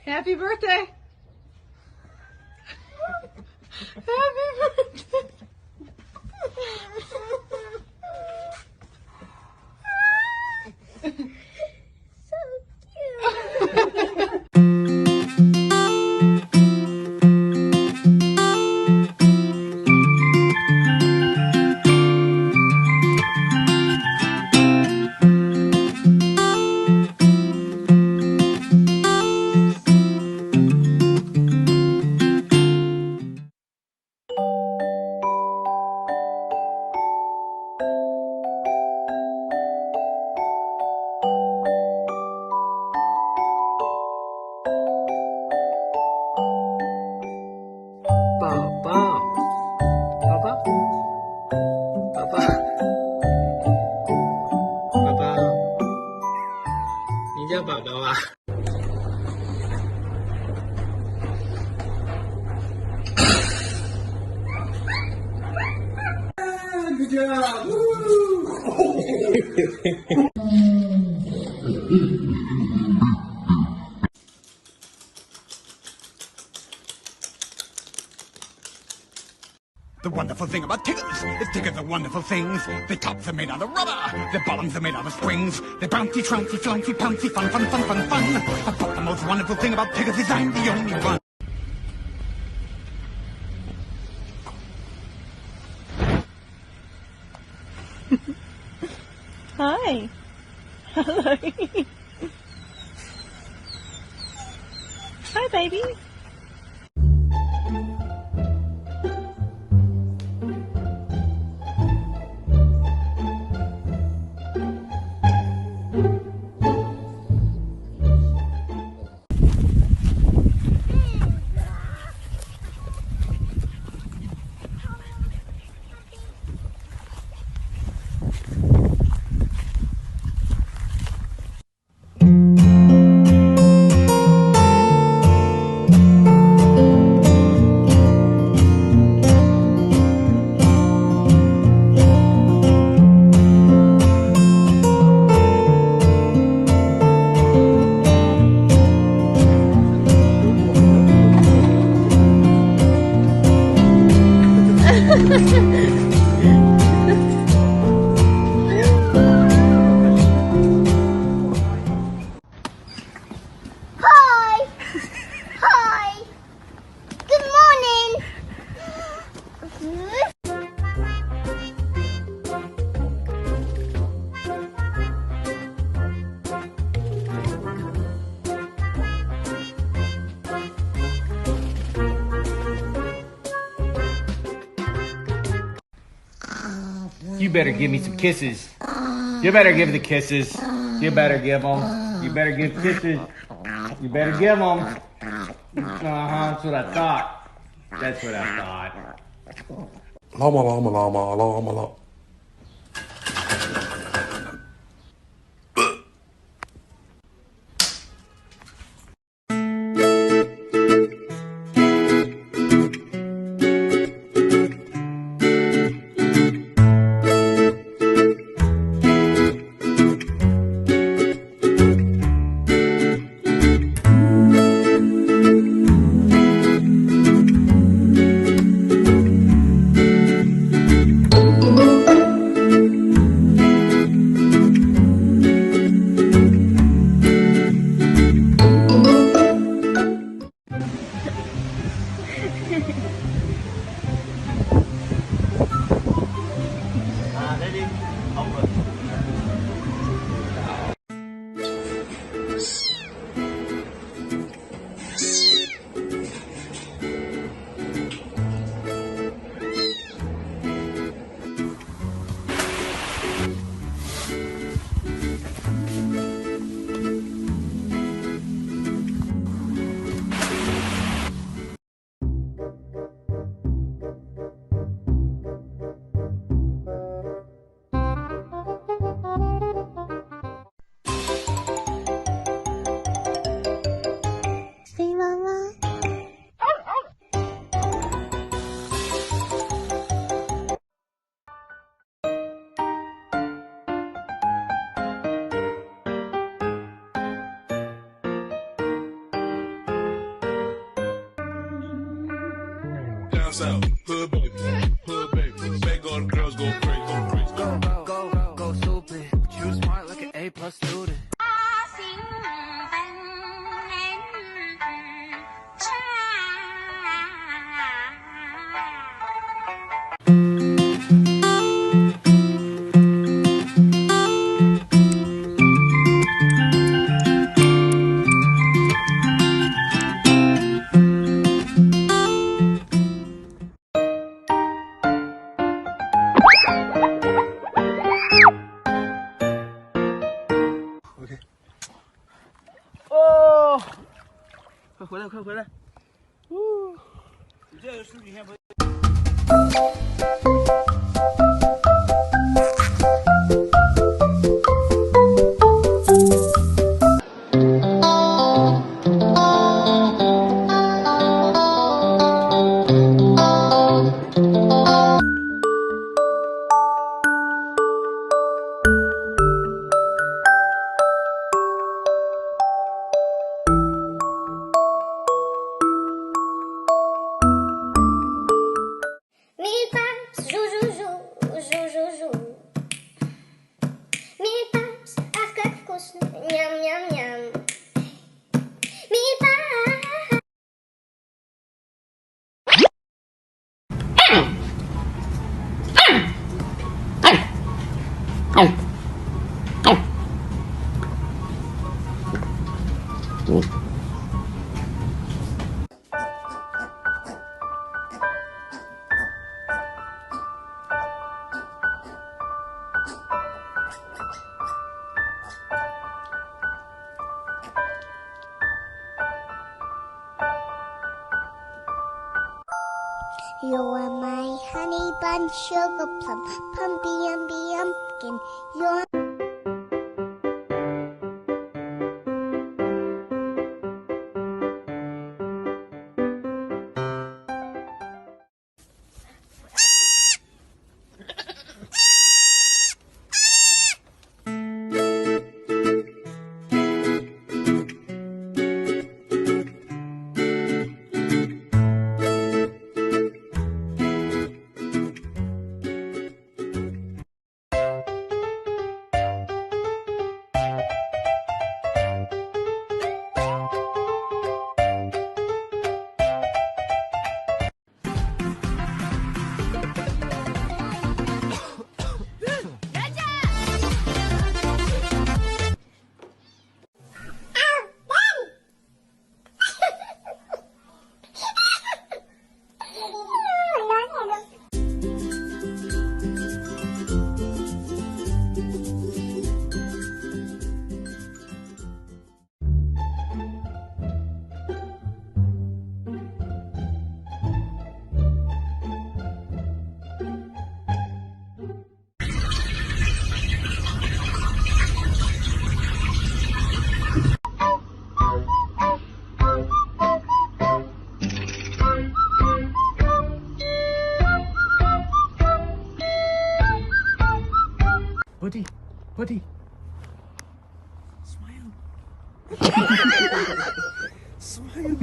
Happy birthday. Happy birthday. So cute.你叫宝宝啊？ Good job! The wonderful thing about tickers is tickers are wonderful things. Their tops are made out of rubber, their bottoms are made out of springs. They're bouncy, trouncy, flouncy, pouncy, fun, fun, fun, fun, fun. But the most wonderful thing about tickers is I'm the only one. Hi. Hello. Hi, baby. Hi! Hi! Good morning! You better give me some kisses. You better give the kisses. You better give them. You better give kisses. You better give them. That's what I thought. That's what I thought. Llama, llama, llama, llama, llama. myself. Hood baby, make all the girls go crazy, go crazy. Go stupid. You smart like an A+ student. Oh，快回来，快回来！你这个数据先不。Mille paps, jou, jou, jou, jou, jou, jou. Mille paps, afkakkus, njam, njam, njam. Mille paps. You are my honey bun, sugar plum, pumpy umby umpkin. You're Buddy. Smile. Smile.